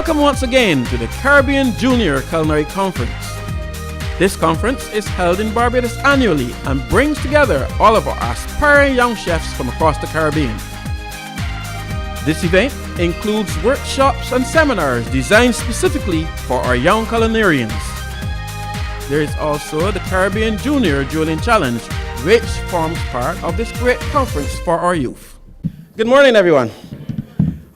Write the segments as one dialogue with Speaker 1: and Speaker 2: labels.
Speaker 1: Welcome once again to the Caribbean Junior Culinary Conference. This conference is held in Barbados annually and brings together all of our aspiring young chefs from across the Caribbean. This event includes workshops and seminars designed specifically for our young culinarians. There is also the Caribbean Junior Julian Challenge, which forms part of this great conference for our youth. Good morning, everyone.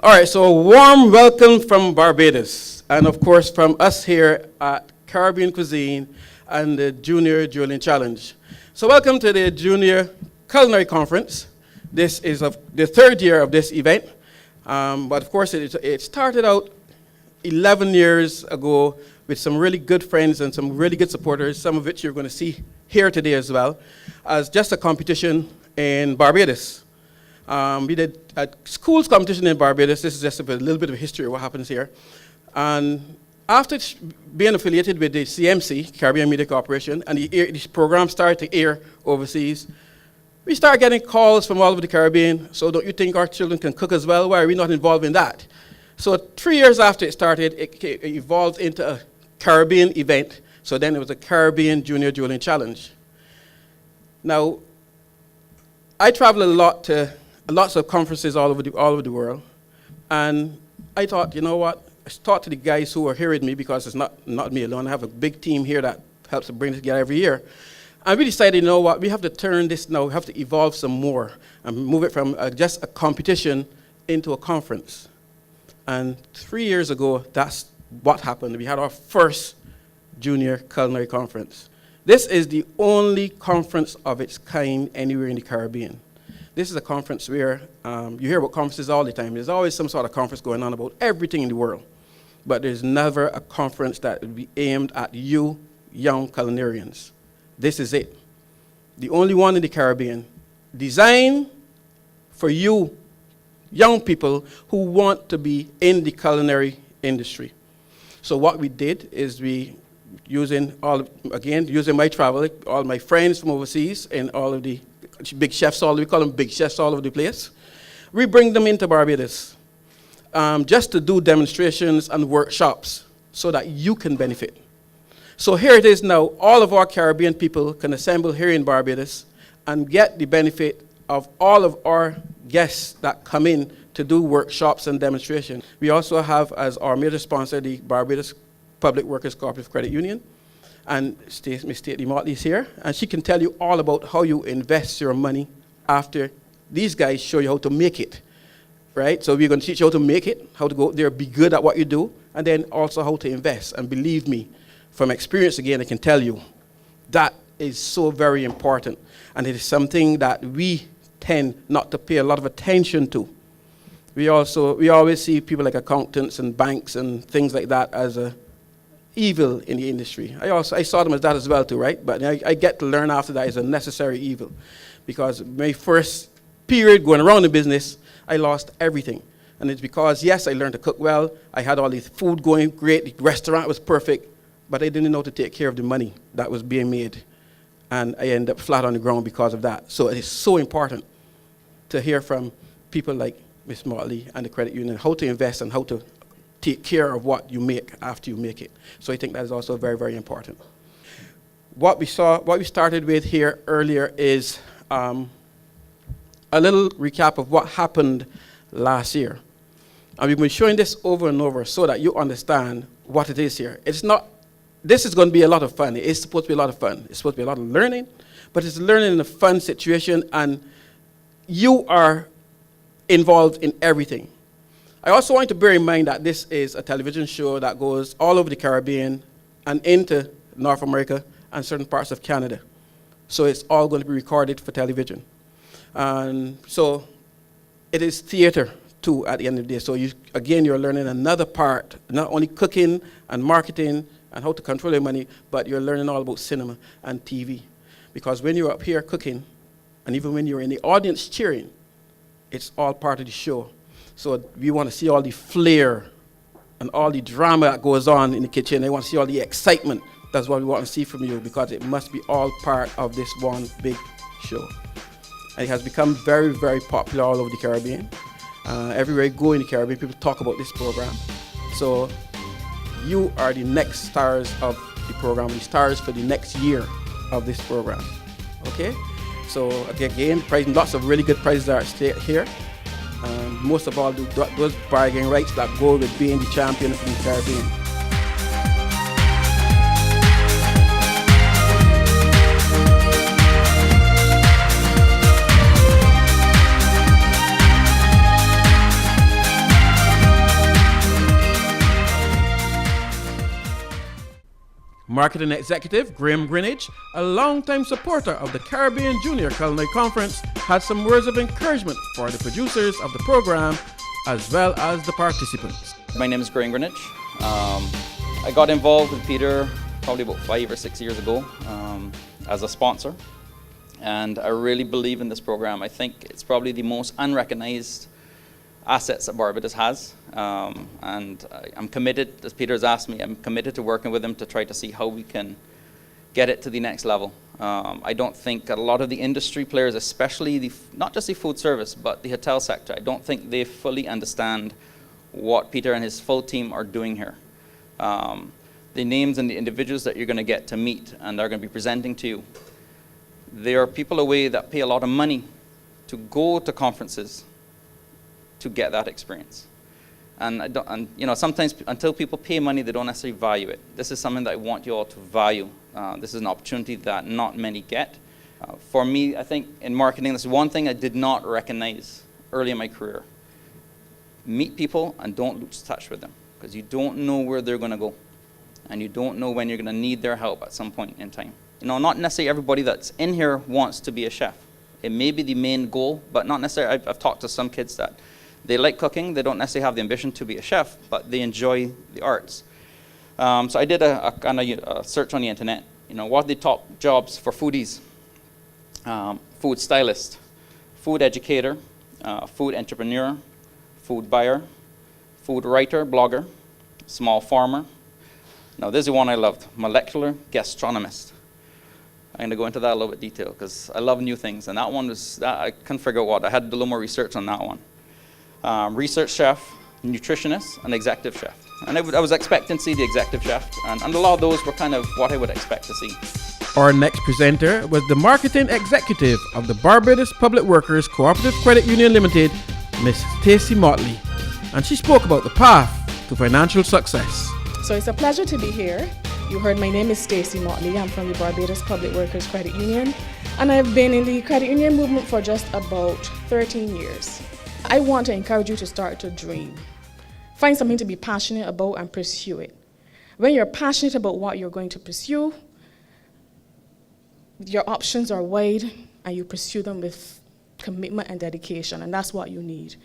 Speaker 1: All right, so a warm welcome from Barbados, and of course from us here at Caribbean Cuisine and the Junior Julian Challenge. So welcome to the Junior Culinary Conference. This is the third year of this event, but of course it started out 11 years ago with some really good friends and some really good supporters, some of which you're going to see here today as well, as just a competition in Barbados. We did a schools competition in Barbados. This is just a little bit of history of what happens here. And after being affiliated with the CMC, Caribbean Media Corporation, and the program started to air overseas, we started getting calls from all over the Caribbean. So don't you think our children can cook as well? Why are we not involved in that? So 3 years after it started, it evolved into a Caribbean event. So then it was a Caribbean Junior Julian Challenge. Now, I travel a lot to lots of conferences all over the world, and I thought, you know what? I talked to the guys who are here with me, because it's not me alone. I have a big team here that helps to bring it together every year. And we decided, you know what? We have to turn this now. We have to evolve some more and move it from just a competition into a conference. And 3 years ago, that's what happened. We had our first Junior Culinary Conference. This is the only conference of its kind anywhere in the Caribbean. This is a conference where you hear about conferences all the time. There's always some sort of conference going on about everything in the world. But there's never a conference that would be aimed at you, young culinarians. This is it. The only one in the Caribbean, designed for you, young people who want to be in the culinary industry. So what we did is using my travel, all my friends from overseas and all of the big chefs, we call them big chefs all over the place. We bring them into Barbados just to do demonstrations and workshops so that you can benefit. So here it is now, all of our Caribbean people can assemble here in Barbados and get the benefit of all of our guests that come in to do workshops and demonstrations. We also have as our major sponsor the Barbados Public Workers Cooperative Credit Union. And Ms. Stately Motley is here, and she can tell you all about how you invest your money after these guys show you how to make it, right? So we're going to teach you how to make it, how to go there, be good at what you do, and then also how to invest. And believe me, from experience again, I can tell you, that is so very important. And it is something that we tend not to pay a lot of attention to. We always see people like accountants and banks and things like that as a evil in the industry. I saw them as that as well too, right? But I get to learn after that is a necessary evil, because my first period going around the business, I lost everything. And it's because, yes, I learned to cook well, I had all this food going great, the restaurant was perfect, but I didn't know to take care of the money that was being made. And I ended up flat on the ground because of that. So it is so important to hear from people like Ms. Motley and the credit union, how to invest and how to take care of what you make after you make it. So I think that is also very, very important. What we started with here earlier is a little recap of what happened last year. And we've been showing this over and over so that you understand what it is here. This is going to be a lot of fun. It's supposed to be a lot of fun. It's supposed to be a lot of learning, but it's learning in a fun situation, and you are involved in everything. I also want you to bear in mind that this is a television show that goes all over the Caribbean and into North America and certain parts of Canada. So it's all going to be recorded for television. And so it is theater too at the end of the day. So you're learning another part, not only cooking and marketing and how to control your money, but you're learning all about cinema and TV. Because when you're up here cooking, and even when you're in the audience cheering, it's all part of the show. So we want to see all the flair and all the drama that goes on in the kitchen. They want to see all the excitement. That's what we want to see from you, because it must be all part of this one big show. And it has become very, very popular all over the Caribbean. Everywhere you go in the Caribbean, people talk about this program. So you are the next stars of the program, the stars for the next year of this program. Okay? So again, lots of really good prizes are at stake here. And most of all, those bargaining rights that go with being the champion of the Caribbean. Marketing executive Graham Greenidge, a longtime supporter of the Caribbean Junior Culinary Conference, had some words of encouragement for the producers of the program as well as the participants.
Speaker 2: My name is Graham Greenidge. I got involved with Peter probably about 5 or 6 years ago as a sponsor, and I really believe in this program. I think it's probably the most unrecognized assets that Barbados has, and I'm committed, as Peter has asked me, I'm committed to working with him to try to see how we can get it to the next level. I don't think a lot of the industry players, especially not just the food service, but the hotel sector, I don't think they fully understand what Peter and his full team are doing here. The names and the individuals that you're going to get to meet and are going to be presenting to you, there are people away that pay a lot of money to go to conferences to get that experience. And you know, sometimes until people pay money, they don't necessarily value it. This is something that I want you all to value. This is an opportunity that not many get. For me, I think in marketing, this is one thing I did not recognize early in my career. Meet people and don't lose touch with them, because you don't know where they're going to go, and you don't know when you're going to need their help at some point in time. You know, not necessarily everybody that's in here wants to be a chef. It may be the main goal, but not necessarily. I've talked to some kids that they like cooking, they don't necessarily have the ambition to be a chef, but they enjoy the arts. So I did a kind of search on the internet. You know, what are the top jobs for foodies? Food stylist, food educator, food entrepreneur, food buyer, food writer, blogger, small farmer. Now this is the one I loved, molecular gastronomist. I'm going to go into that a little bit detail because I love new things, and that one was, I couldn't figure out what. I had to do a little more research on that one. Research chef, nutritionist, and executive chef. And I was expecting to see the executive chef, and a lot of those were kind of what I would expect to see.
Speaker 1: Our next presenter was the marketing executive of the Barbados Public Workers Cooperative Credit Union Limited, Miss Stacey Motley, and she spoke about the path to financial success.
Speaker 3: So it's a pleasure to be here. You heard my name is Stacey Motley. I'm from the Barbados Public Workers Credit Union, and I've been in the credit union movement for just about 13 years. I want to encourage you to start to dream. Find something to be passionate about and pursue it. When you're passionate about what you're going to pursue, your options are wide and you pursue them with commitment and dedication, and that's what you need.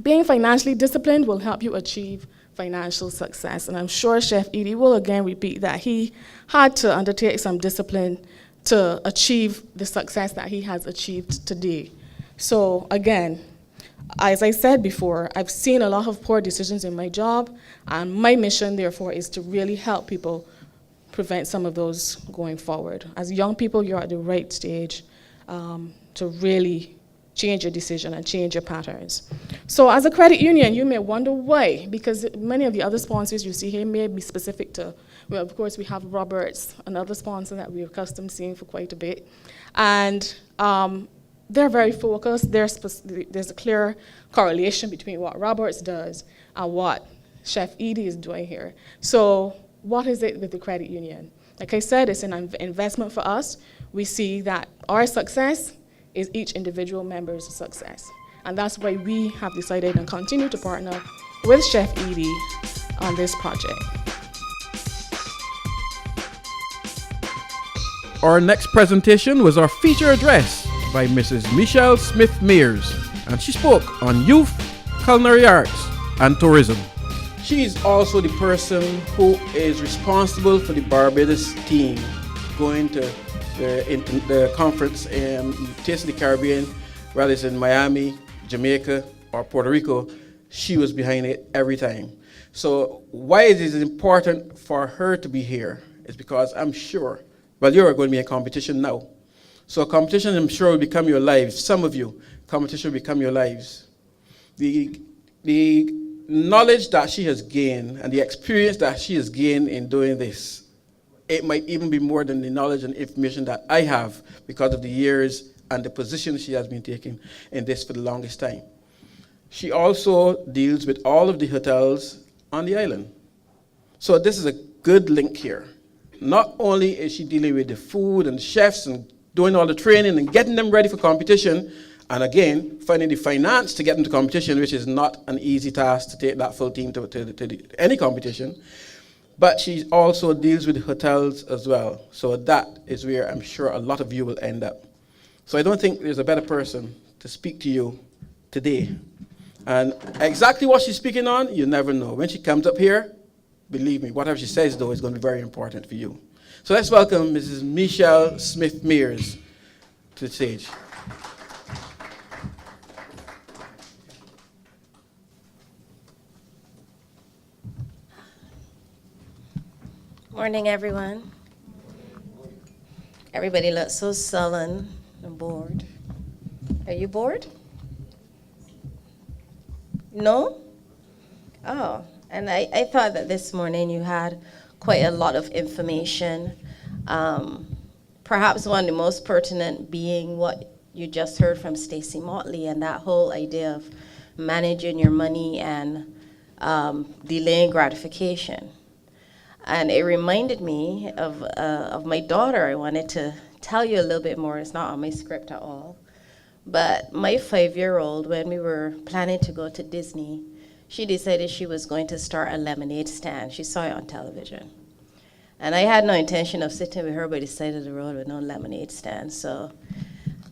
Speaker 3: Being financially disciplined will help you achieve financial success, and I'm sure Chef Edie will again repeat that he had to undertake some discipline to achieve the success that he has achieved today. So again, as I said before, I've seen a lot of poor decisions in my job, and my mission, therefore, is to really help people prevent some of those going forward. As young people, you're at the right stage to really change your decision and change your patterns. So as a credit union, you may wonder why, because many of the other sponsors you see here may be specific to, well, of course, we have Roberts, another sponsor that we're accustomed to seeing for quite a bit. And they're very focused. There's a clear correlation between what Roberts does and what Chef Edie is doing here. So what is it with the credit union? Like I said, it's an investment for us. We see that our success is each individual member's success. And that's why we have decided and continue to partner with Chef Edie on this project.
Speaker 1: Our next presentation was our feature address by Mrs. Michelle Smith-Mears, and she spoke on youth, culinary arts, and tourism. She is also the person who is responsible for the Barbados team going to the conference in Taste of the Caribbean, whether it's in Miami, Jamaica, or Puerto Rico. She was behind it every time. So why it is important for her to be here is because I'm sure, well, you're going to be in competition now. So competition, I'm sure, will become your lives. Some of you, competition will become your lives. The knowledge that she has gained and the experience that she has gained in doing this, it might even be more than the knowledge and information that I have because of the years and the position she has been taking in this for the longest time. She also deals with all of the hotels on the island. So this is a good link here. Not only is she dealing with the food and chefs and doing all the training and getting them ready for competition, and again, finding the finance to get them to competition, which is not an easy task to take that full team to any competition, but she also deals with the hotels as well. So that is where I'm sure a lot of you will end up. So I don't think there's a better person to speak to you today. And exactly what she's speaking on, you never know. When she comes up here, believe me, whatever she says, though, is going to be very important for you. So let's welcome Mrs. Michelle Smith-Mears to the stage.
Speaker 4: Morning, everyone. Everybody looks so sullen and bored. Are you bored? No? Oh, and I thought that this morning you had quite a lot of information. Perhaps one of the most pertinent being what you just heard from Stacey Motley and that whole idea of managing your money and delaying gratification. And it reminded me of my daughter. I wanted to tell you a little bit more. It's not on my script at all. But my 5-year-old, when we were planning to go to Disney, she decided she was going to start a lemonade stand. She saw it on television. And I had no intention of sitting with her by the side of the road with no lemonade stand. So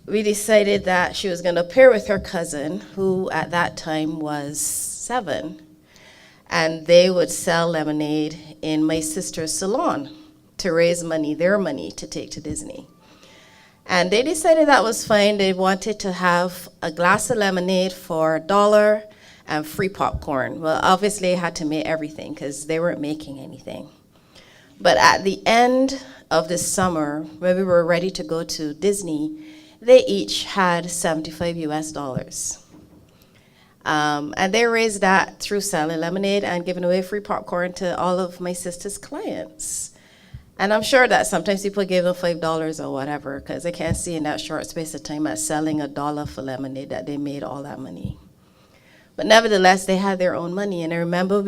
Speaker 4: we decided that she was going to pair with her cousin, who at that time was 7. And they would sell lemonade in my sister's salon to raise money, their money, to take to Disney. And they decided that was fine. They wanted to have a glass of lemonade for $1 and free popcorn. Well, obviously, I had to make everything because they weren't making anything. But at the end of the summer, when we were ready to go to Disney, they each had $75. And they raised that through selling lemonade and giving away free popcorn to all of my sister's clients. And I'm sure that sometimes people give them $5 or whatever, because they can't see in that short space of time at selling $1 for lemonade that they made all that money. But nevertheless, they had their own money. And I remember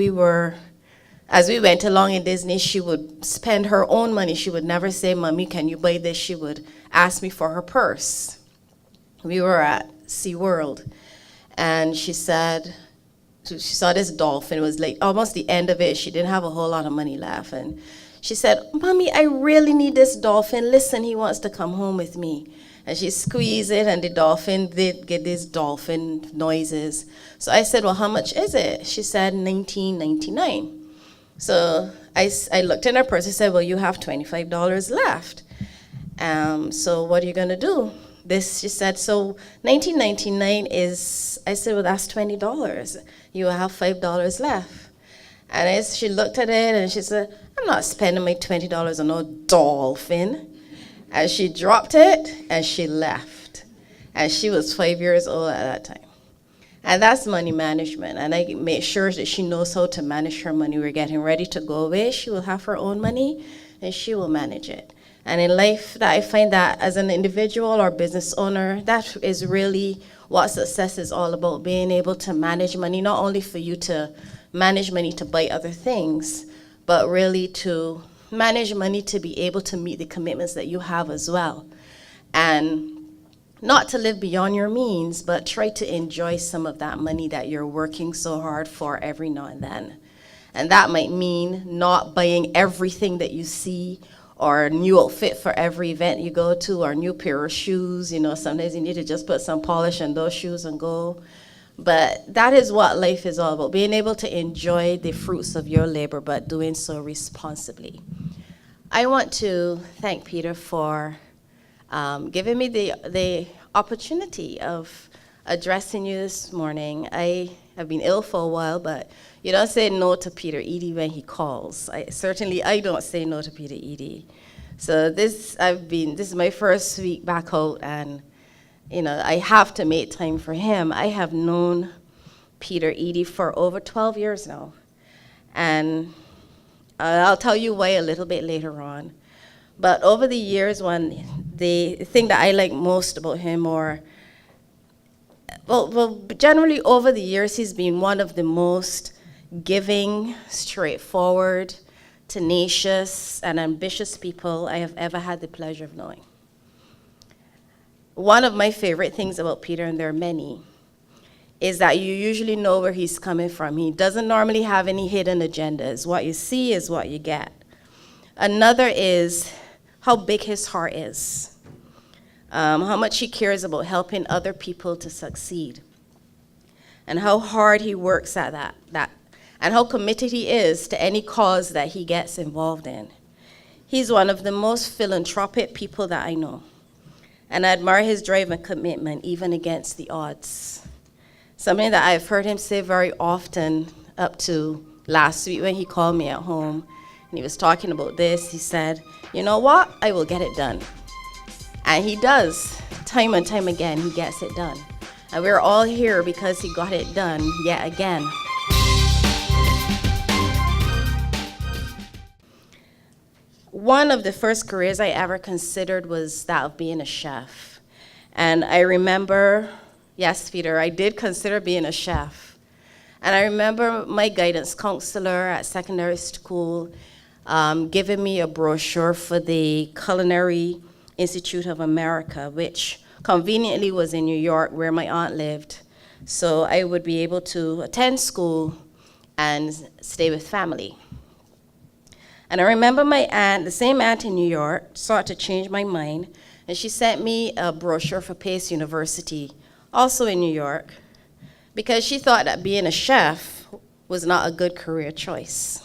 Speaker 4: as we went along in Disney, she would spend her own money. She would never say, "Mommy, can you buy this?" She would ask me for her purse. We were at SeaWorld. And she said, she saw this dolphin. It was like almost the end of it. She didn't have a whole lot of money left. And she said, "Mommy, I really need this dolphin. Listen, he wants to come home with me." And she squeezed it, and the dolphin did get these dolphin noises. So I said, "Well, how much is it?" She said, $19.99. So I looked in her purse. I said, "Well, you have $25 left. So what are you going to do?" She said, "So $19.99 is," I said, "Well, that's $20. You will have $5 left." And she looked at it and she said, "I'm not spending my $20 on no dolphin." And she dropped it and she left. And she was 5 years old at that time. And that's money management. And I made sure that she knows how to manage her money. We're getting ready to go away. She will have her own money and she will manage it. And in life, that I find that as an individual or business owner, that is really what success is all about, being able to manage money, not only for you to manage money to buy other things, but really to manage money to be able to meet the commitments that you have as well. And not to live beyond your means, but try to enjoy some of that money that you're working so hard for every now and then. And that might mean not buying everything that you see, or a new outfit for every event you go to, or a new pair of shoes. You know, sometimes you need to just put some polish on those shoes and go. But that is what life is all about, being able to enjoy the fruits of your labor, but doing so responsibly. I want to thank Peter for giving me the opportunity of addressing you this morning. I have been ill for a while, but you don't say no to Peter Eady when he calls. I don't say no to Peter Eady. So this is my first week back out, and I have to make time for him. I have known Peter Eady for over 12 years now. And I'll tell you why a little bit later on. But over the years, the thing that I like most about him, generally over the years, he's been one of the most giving, straightforward, tenacious, and ambitious people I have ever had the pleasure of knowing. One of my favorite things about Peter, and there are many, is that you usually know where he's coming from. He doesn't normally have any hidden agendas. What you see is what you get. Another is how big his heart is, how much he cares about helping other people to succeed, and how hard he works at that, and how committed he is to any cause that he gets involved in. He's one of the most philanthropic people that I know, and I admire his drive and commitment, even against the odds. Something that I've heard him say very often up to last week when he called me at home, and he was talking about this. He said, "You know what? I will get it done." And he does. Time and time again, he gets it done. And we're all here because he got it done yet again. One of the first careers I ever considered was that of being a chef. And I remember, yes, Peter, I did consider being a chef. And I remember my guidance counselor at secondary school giving me a brochure for the Culinary Institute of America, which conveniently was in New York, where my aunt lived. So I would be able to attend school and stay with family. And I remember my aunt, the same aunt in New York, sought to change my mind, and she sent me a brochure for Pace University, also in New York, because she thought that being a chef was not a good career choice.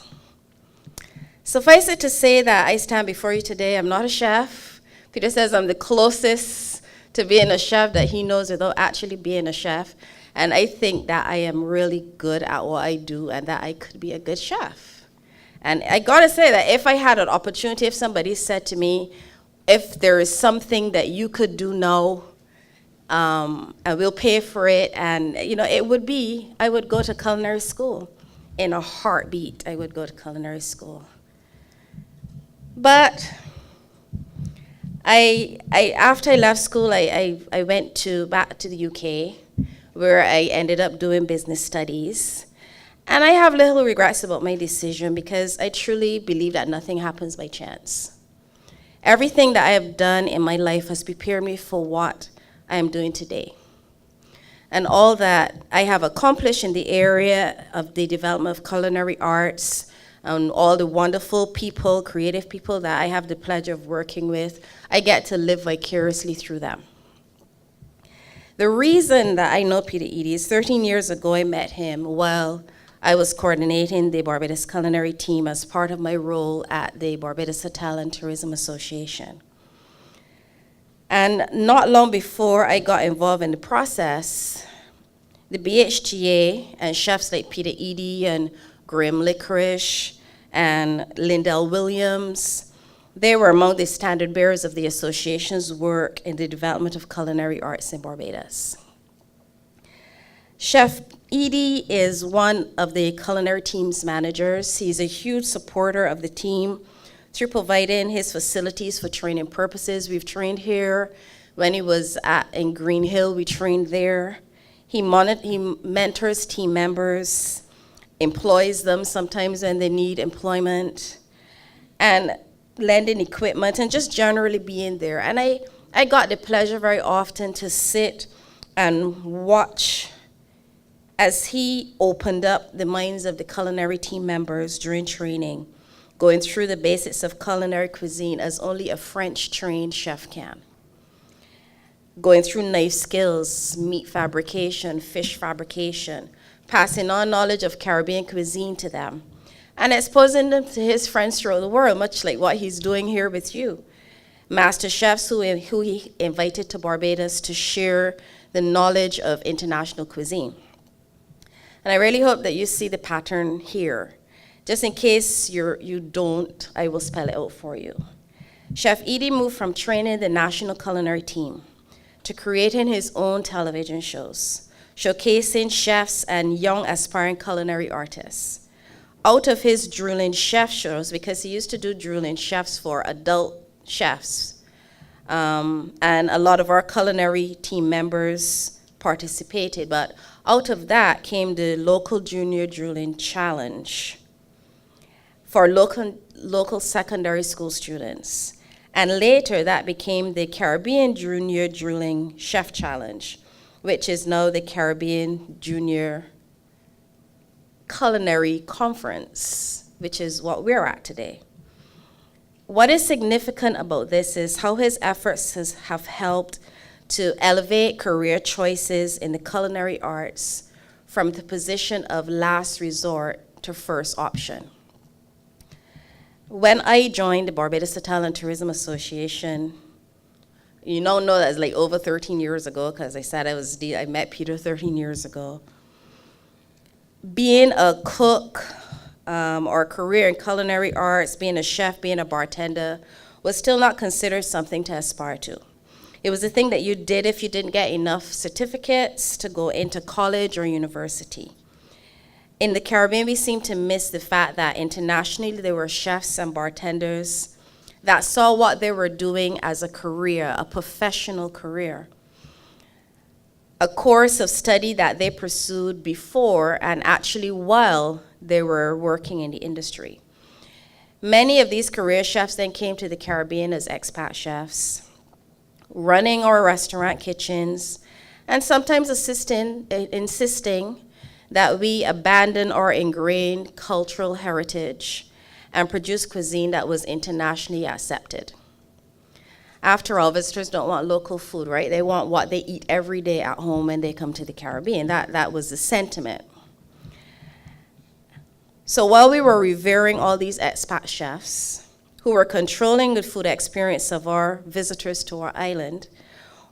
Speaker 4: Suffice it to say that I stand before you today. I'm not a chef. Peter says I'm the closest to being a chef that he knows without actually being a chef. And I think that I am really good at what I do and that I could be a good chef. And I gotta say that if I had an opportunity, if somebody said to me, if there is something that you could do now, and we'll pay for it, and it would be, I would go to culinary school. In a heartbeat, I would go to culinary school. But after I left school, I went back to the UK, where I ended up doing business studies. And I have little regrets about my decision because I truly believe that nothing happens by chance. Everything that I have done in my life has prepared me for what I am doing today. And all that I have accomplished in the area of the development of culinary arts, and all the wonderful people, creative people that I have the pleasure of working with, I get to live vicariously through them. The reason that I know Peter Eady is 13 years ago I met him while I was coordinating the Barbados Culinary team as part of my role at the Barbados Hotel and Tourism Association. And not long before I got involved in the process, the BHTA and chefs like Peter Eady and Graham Licorice and Lindell Williams, they were among the standard bearers of the association's work in the development of culinary arts in Barbados. Chef Eady is one of the culinary team's managers. He's a huge supporter of the team through providing his facilities for training purposes. We've trained here. When he was in Green Hill, we trained there. He mentors team members, employs them sometimes when they need employment, and lending equipment, and just generally being there. And I got the pleasure very often to sit and watch as he opened up the minds of the culinary team members during training, going through the basics of culinary cuisine as only a French-trained chef can. Going through knife skills, meat fabrication, fish fabrication, passing on knowledge of Caribbean cuisine to them, and exposing them to his friends throughout the world, much like what he's doing here with you. Master chefs who he invited to Barbados to share the knowledge of international cuisine. And I really hope that you see the pattern here. Just in case you don't, I will spell it out for you. Chef Eady moved from training the national culinary team to creating his own television shows, showcasing chefs and young aspiring culinary artists. Out of his drooling chef shows, because he used to do drooling chefs for adult chefs, and a lot of our culinary team members participated, but out of that came the local junior drooling challenge for local secondary school students. And later that became the Caribbean Junior Drooling Chef Challenge, which is now the Caribbean Junior Culinary Conference, which is what we're at today. What is significant about this is how his efforts have helped to elevate career choices in the culinary arts from the position of last resort to first option. When I joined the Barbados Hotel and Tourism Association, you know that's like over 13 years ago, because I said I met Peter 13 years ago. Being a cook or a career in culinary arts, being a chef, being a bartender, was still not considered something to aspire to. It was a thing that you did if you didn't get enough certificates to go into college or university. In the Caribbean, we seem to miss the fact that internationally there were chefs and bartenders that saw what they were doing as a career, a professional career, a course of study that they pursued before and actually while they were working in the industry. Many of these career chefs then came to the Caribbean as expat chefs, running our restaurant kitchens, and sometimes insisting that we abandon our ingrained cultural heritage and produce cuisine that was internationally accepted. After all, visitors don't want local food, right? They want what they eat every day at home when they come to the Caribbean. That was the sentiment. So while we were revering all these expat chefs who were controlling the food experience of our visitors to our island,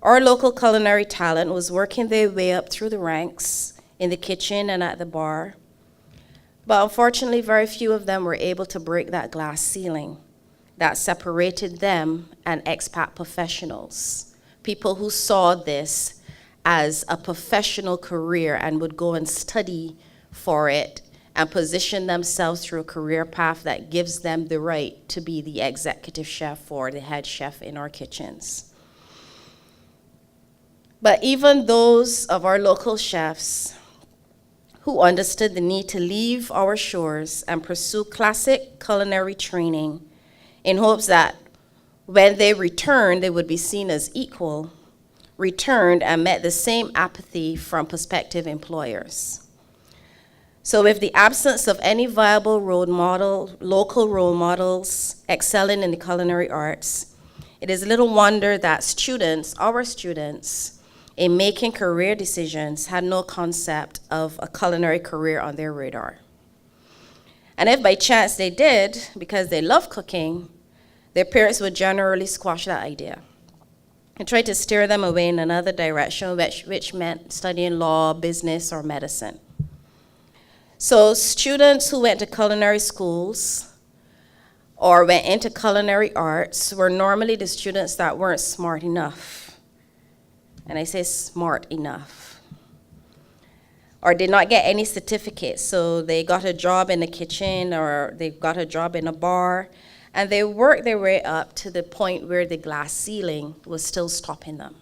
Speaker 4: our local culinary talent was working their way up through the ranks in the kitchen and at the bar. But unfortunately, very few of them were able to break that glass ceiling that separated them and expat professionals, people who saw this as a professional career and would go and study for it and position themselves through a career path that gives them the right to be the executive chef or the head chef in our kitchens. But even those of our local chefs who understood the need to leave our shores and pursue classic culinary training in hopes that when they returned, they would be seen as equal, returned and met the same apathy from prospective employers. So with the absence of any viable local role models excelling in the culinary arts, it is little wonder that our students, in making career decisions, had no concept of a culinary career on their radar. And if by chance they did, because they love cooking, their parents would generally squash that idea and try to steer them away in another direction, which meant studying law, business, or medicine. So students who went to culinary schools or went into culinary arts were normally the students that weren't smart enough. And I say smart enough, or did not get any certificates. So they got a job in the kitchen or they got a job in a bar, and they worked their way up to the point where the glass ceiling was still stopping them.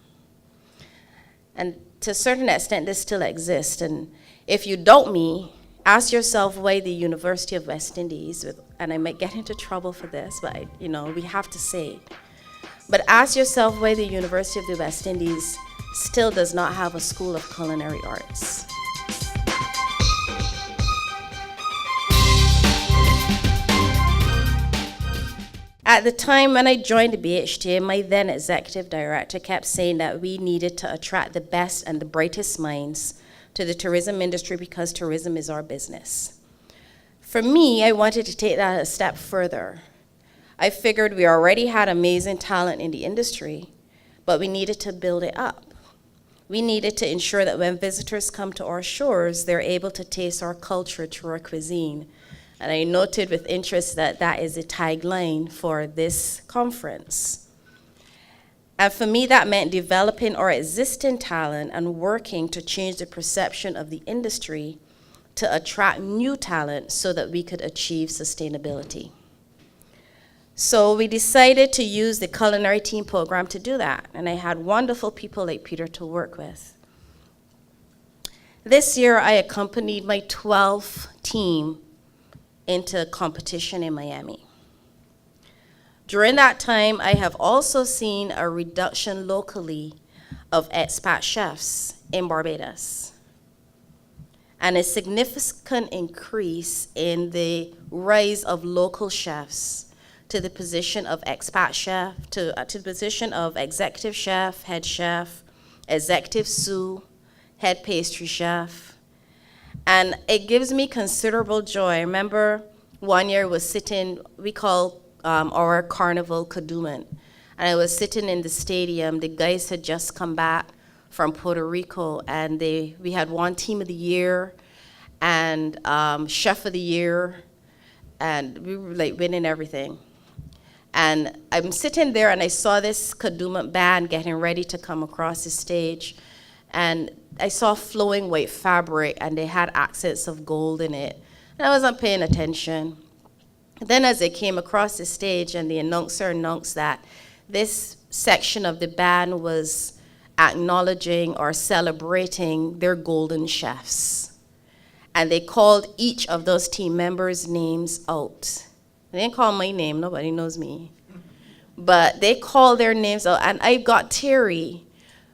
Speaker 4: And to a certain extent, this still exists. And if you doubt me, ask yourself why the University of West Indies, and I might get into trouble for this, but we have to say it. But ask yourself why the University of the West Indies still does not have a school of culinary arts. At the time when I joined the BHTA, my then executive director kept saying that we needed to attract the best and the brightest minds to the tourism industry because tourism is our business. For me, I wanted to take that a step further. I figured we already had amazing talent in the industry, but we needed to build it up. We needed to ensure that when visitors come to our shores, they're able to taste our culture through our cuisine. And I noted with interest that that is a tagline for this conference. And for me, that meant developing our existing talent and working to change the perception of the industry to attract new talent so that we could achieve sustainability. So we decided to use the Culinary Team program to do that. And I had wonderful people like Peter to work with. This year, I accompanied my 12th team into competition in Miami. During that time, I have also seen a reduction locally of expat chefs in Barbados, and a significant increase in the rise of local chefs to the position of expat chef, to the position of executive chef, head chef, executive sous, head pastry chef. And it gives me considerable joy. I remember one year I was sitting, we call our carnival Kadooment. And I was sitting in the stadium. The guys had just come back from Puerto Rico, and we had won Team of the Year and Chef of the Year, and we were like winning everything. And I'm sitting there, and I saw this Kadooment band getting ready to come across the stage, and I saw flowing white fabric, and they had accents of gold in it, and I wasn't paying attention. Then as they came across the stage and the announcer announced that this section of the band was acknowledging or celebrating their golden chefs. And they called each of those team members' names out. They didn't call my name, nobody knows me. But they called their names out, and I got teary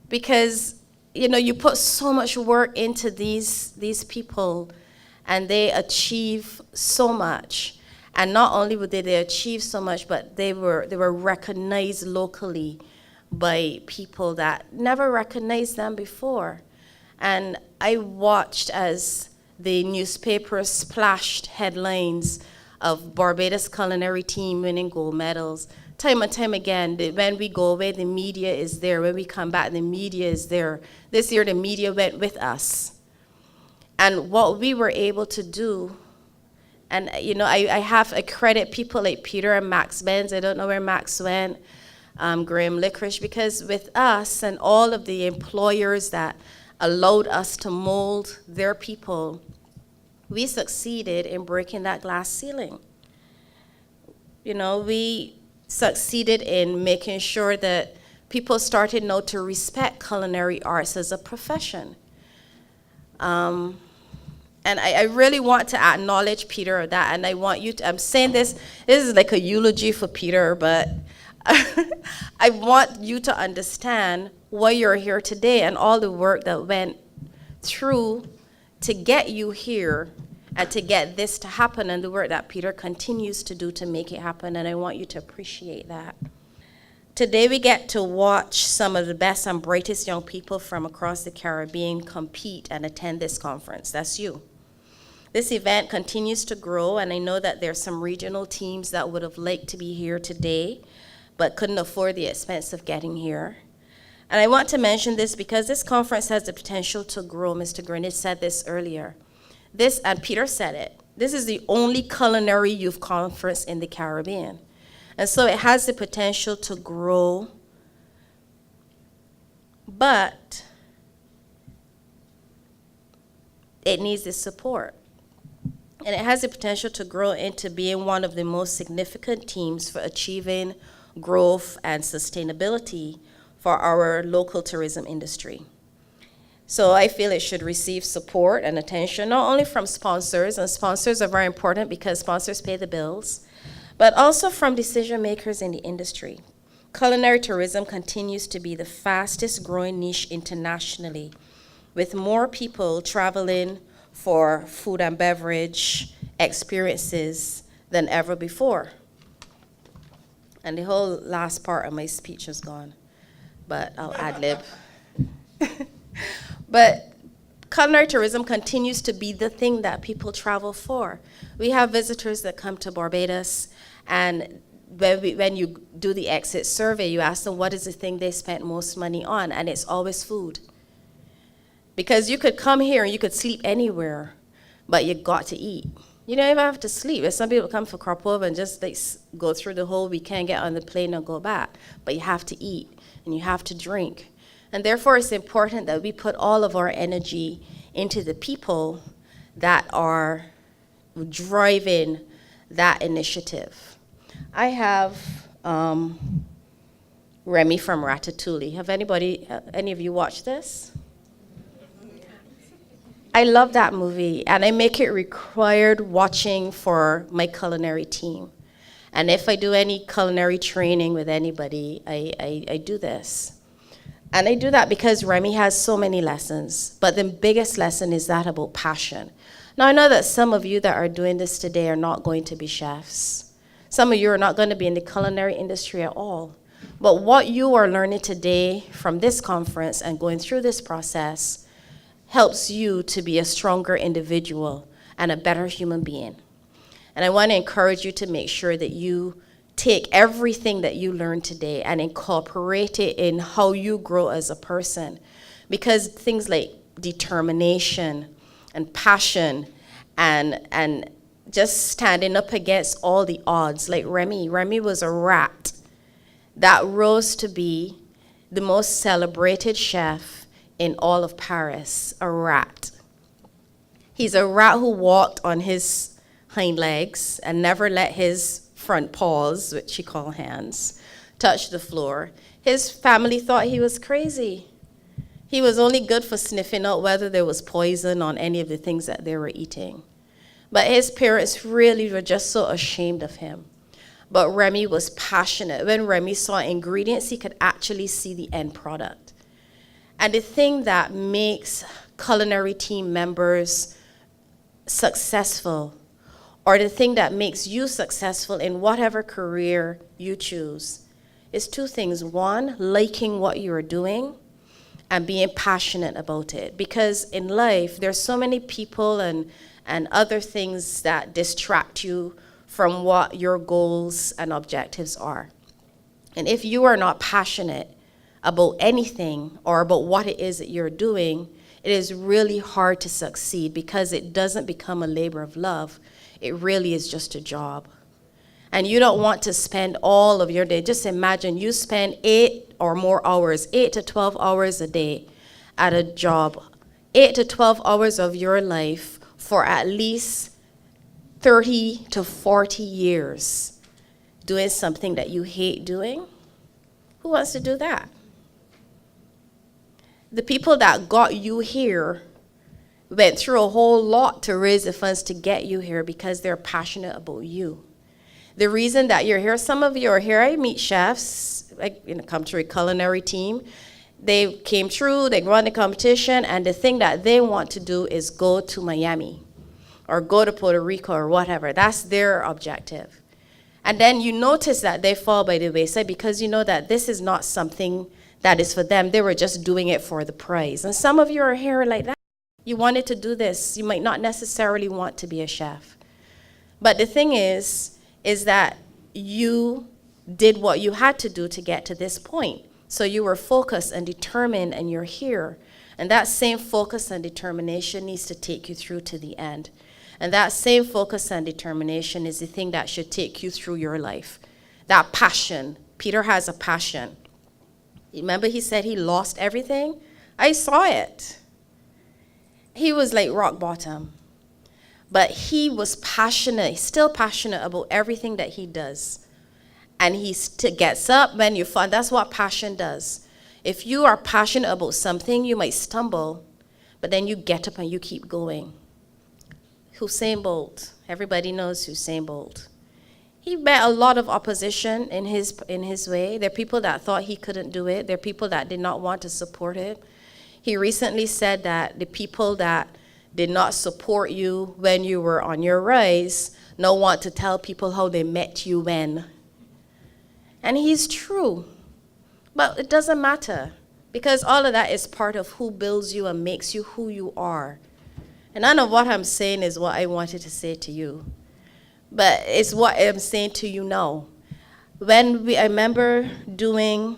Speaker 4: because, you know, you put so much work into these people, and they achieve so much. And not only did they achieve so much, but they were recognized locally by people that never recognized them before. And I watched as the newspapers splashed headlines of Barbados Culinary Team winning gold medals. Time and time again, when we go away, the media is there. When we come back, the media is there. This year, the media went with us. And what we were able to do, and you know, I credit people like Peter and Max Benz. I don't know where Max went, Graham Licorice, because with us and all of the employers that allowed us to mold their people, we succeeded in breaking that glass ceiling. You know, we succeeded in making sure that people started now to respect culinary arts as a profession. And I really want to acknowledge Peter of that, and I want you to, I'm saying this is like a eulogy for Peter, but I want you to understand why you're here today and all the work that went through to get you here and to get this to happen, and the work that Peter continues to do to make it happen, and I want you to appreciate that. Today we get to watch some of the best and brightest young people from across the Caribbean compete and attend this conference. That's you. This event continues to grow, and I know that there's some regional teams that would have liked to be here today, but couldn't afford the expense of getting here. And I want to mention this because this conference has the potential to grow. Mr. Greenidge said this earlier. This, and Peter said it, this is the only culinary youth conference in the Caribbean. And so it has the potential to grow, but it needs the support. And it has the potential to grow into being one of the most significant teams for achieving growth and sustainability for our local tourism industry. So I feel it should receive support and attention, not only from sponsors, and sponsors are very important because sponsors pay the bills, but also from decision makers in the industry. Culinary tourism continues to be the fastest growing niche internationally, with more people traveling for food and beverage experiences than ever before. And the whole last part of my speech is gone, but I'll ad-lib. But culinary tourism continues to be the thing that people travel for. We have visitors that come to Barbados, and when you do the exit survey, you ask them what is the thing they spent most money on, and it's always food. Because you could come here and you could sleep anywhere, but you got to eat. You don't even have to sleep. There's some people come for crop over and just like go through the whole weekend, get on the plane and go back. But you have to eat and you have to drink. And therefore, it's important that we put all of our energy into the people that are driving that initiative. I have Remy from Ratatouille. Have any of you watched this? I love that movie, and I make it required watching for my culinary team. And if I do any culinary training with anybody, I do this. And I do that because Remy has so many lessons, but the biggest lesson is that about passion. Now, I know that some of you that are doing this today are not going to be chefs. Some of you are not going to be in the culinary industry at all. But what you are learning today from this conference and going through this process helps you to be a stronger individual and a better human being. And I want to encourage you to make sure that you take everything that you learned today and incorporate it in how you grow as a person. Because things like determination and passion and just standing up against all the odds, like Remy was a rat that rose to be the most celebrated chef in all of Paris, a rat. He's a rat who walked on his hind legs and never let his front paws, which he called hands, touch the floor. His family thought he was crazy. He was only good for sniffing out whether there was poison on any of the things that they were eating. But his parents really were just so ashamed of him. But Remy was passionate. When Remy saw ingredients, he could actually see the end product. And the thing that makes culinary team members successful, or the thing that makes you successful in whatever career you choose, is two things. One, liking what you're doing and being passionate about it. Because in life, there's so many people and other things that distract you from what your goals and objectives are. And if you are not passionate about anything or about what it is that you're doing, it is really hard to succeed because it doesn't become a labor of love. It really is just a job. And you don't want to spend all of your day. Just imagine you spend 8 or more hours, 8 to 12 hours a day at a job, 8 to 12 hours of your life for at least 30 to 40 years doing something that you hate doing. Who wants to do that? The people that got you here went through a whole lot to raise the funds to get you here because they're passionate about you. The reason that you're here, some of you are here, I meet chefs, like come to a culinary team. They came through, they won the competition, and the thing that they want to do is go to Miami or go to Puerto Rico or whatever. That's their objective. And then you notice that they fall by the wayside because you know that this is not something that is for them. They were just doing it for the prize. And some of you are here like that. You wanted to do this. You might not necessarily want to be a chef. But the thing is that you did what you had to do to get to this point. So you were focused and determined, and you're here. And that same focus and determination needs to take you through to the end. And that same focus and determination is the thing that should take you through your life. That passion. Peter has a passion. Remember he said he lost everything? I saw it. He was like rock bottom. But he was passionate, he's still passionate about everything that he does. And he gets up when you fall. That's what passion does. If you are passionate about something, you might stumble, but then you get up and you keep going. Usain Bolt, everybody knows Usain Bolt. He met a lot of opposition in his way. There are people that thought he couldn't do it. There are people that did not want to support him. He recently said that the people that did not support you when you were on your rise now want to tell people how they met you when. And he's true. But it doesn't matter because all of that is part of who builds you and makes you who you are. And none of what I'm saying is what I wanted to say to you. But it's what I'm saying to you now. I remember doing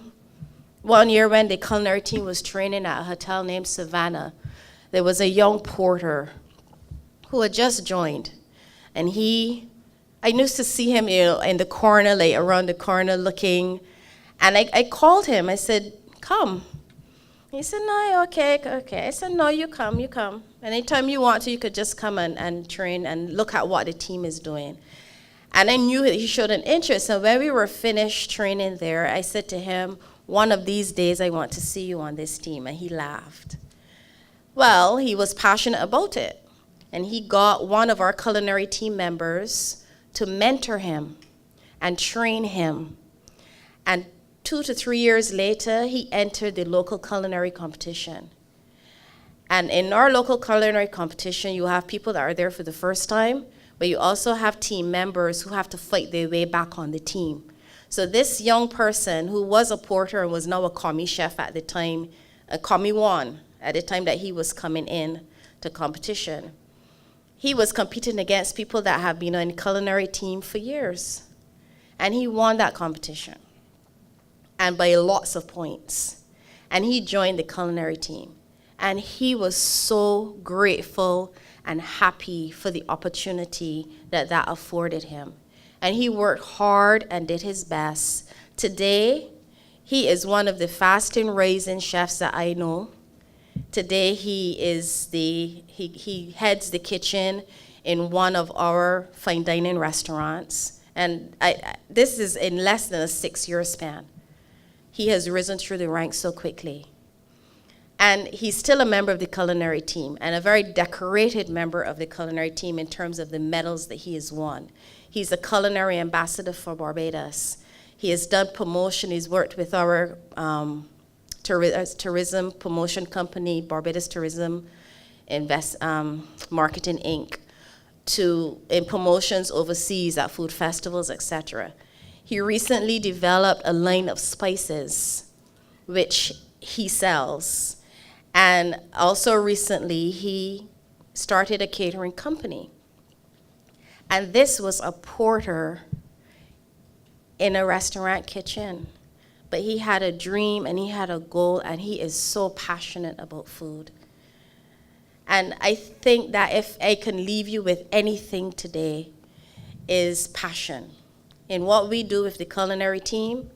Speaker 4: one year when the culinary team was training at a hotel named Savannah, there was a young porter who had just joined. And I used to see him, in the corner, like around the corner looking. And I called him. I said, come. He said, no, okay. I said, no, you come. Anytime you want to, you could just come and train and look at what the team is doing. And I knew that he showed an interest. And when we were finished training there, I said to him, one of these days I want to see you on this team. And he laughed. Well, he was passionate about it. And he got one of our culinary team members to mentor him and train him. And 2 to 3 years later, he entered the local culinary competition. And in our local culinary competition, you have people that are there for the first time, but you also have team members who have to fight their way back on the team. So this young person who was a porter and was now a commis chef at the time, a commis one, at the time that he was coming in to competition, he was competing against people that have been on the culinary team for years. And he won that competition, and by lots of points. And he joined the culinary team. And he was so grateful and happy for the opportunity that afforded him. And he worked hard and did his best. Today, he is one of the fastest rising chefs that I know. Today, he heads the kitchen in one of our fine dining restaurants. And this is in less than a 6-year span. He has risen through the ranks so quickly. And he's still a member of the culinary team, and a very decorated member of the culinary team in terms of the medals that he has won. He's a culinary ambassador for Barbados. He has done promotion. He's worked with our tourism promotion company, Barbados Tourism Marketing Inc., in promotions overseas at food festivals, etc. He recently developed a line of spices, which he sells. And also recently, he started a catering company. And this was a porter in a restaurant kitchen. But he had a dream and he had a goal, and he is so passionate about food. And I think that if I can leave you with anything today, is passion. In what we do with the culinary team,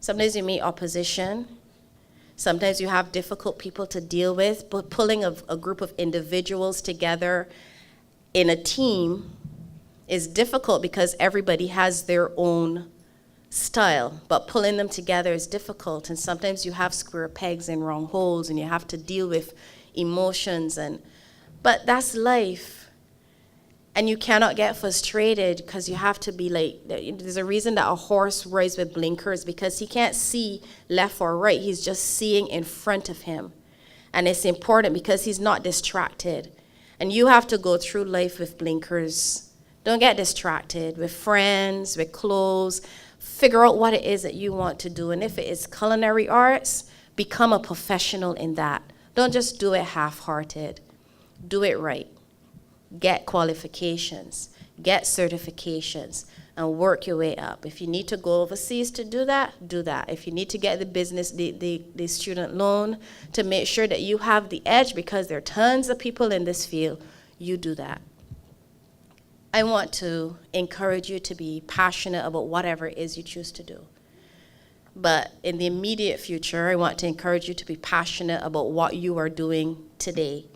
Speaker 4: sometimes you meet opposition. Sometimes you have difficult people to deal with, but pulling a group of individuals together in a team is difficult because everybody has their own style, but pulling them together is difficult. And sometimes you have square pegs in wrong holes, and you have to deal with emotions, but that's life. And you cannot get frustrated because you have to be like, there's a reason that a horse rides with blinkers, because he can't see left or right. He's just seeing in front of him. And it's important because he's not distracted. And you have to go through life with blinkers. Don't get distracted with friends, with clothes. Figure out what it is that you want to do. And if it is culinary arts, become a professional in that. Don't just do it half-hearted. Do it right. Get qualifications, get certifications, and work your way up. If you need to go overseas to do that, do that. If you need to get the student loan to make sure that you have the edge, because there are tons of people in this field, you do that. I want to encourage you to be passionate about whatever it is you choose to do. But in the immediate future, I want to encourage you to be passionate about what you are doing today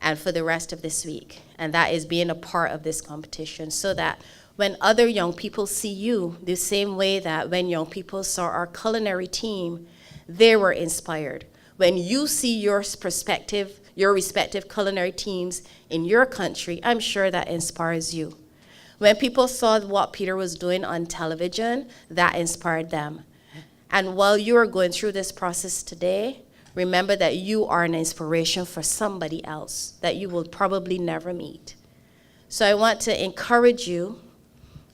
Speaker 4: and for the rest of this week. And that is being a part of this competition, so that when other young people see you, the same way that when young people saw our culinary team, they were inspired. When you see your respective culinary teams in your country, I'm sure that inspires you. When people saw what Peter was doing on television, that inspired them. And while you are going through this process today, remember that you are an inspiration for somebody else that you will probably never meet. So I want to encourage you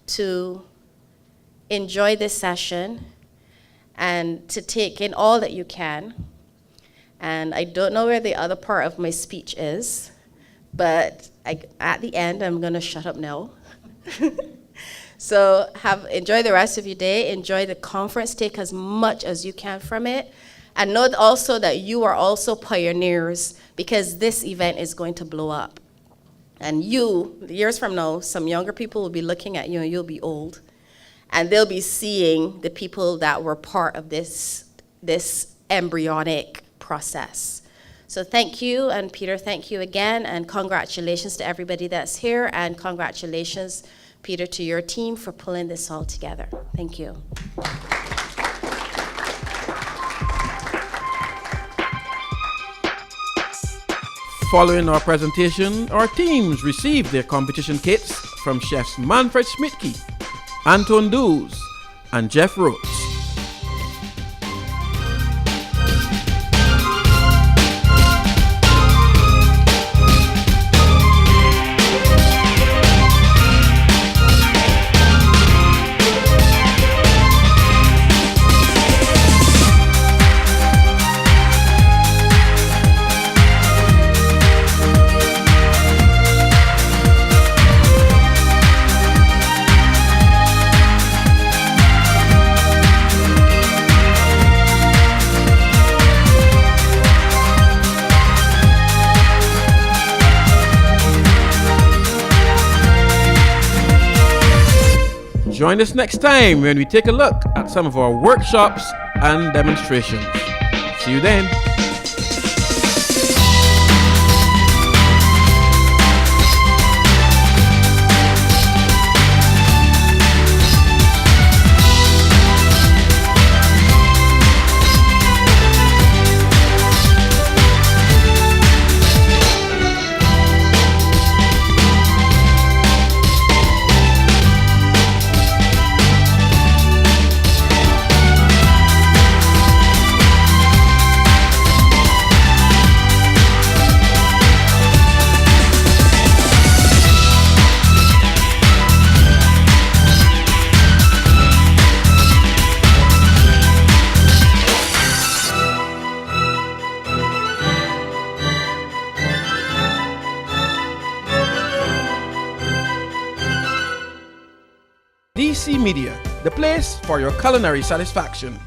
Speaker 4: to enjoy this session and to take in all that you can. And I don't know where the other part of my speech is, but at the end, I'm going to shut up now. So enjoy the rest of your day. Enjoy the conference. Take as much as you can from it. And know also that you are also pioneers, because this event is going to blow up. And you, years from now, some younger people will be looking at you and you'll be old. And they'll be seeing the people that were part of this embryonic process. So thank you, and Peter, thank you again, and congratulations to everybody that's here, and congratulations, Peter, to your team for pulling this all together. Thank you.
Speaker 1: Following our presentation, our teams received their competition kits from chefs Manfred Schmidtke, Anton Doos, and Jeff Rhodes. Join us next time when we take a look at some of our workshops and demonstrations. See you then. DC Media, the place for your culinary satisfaction.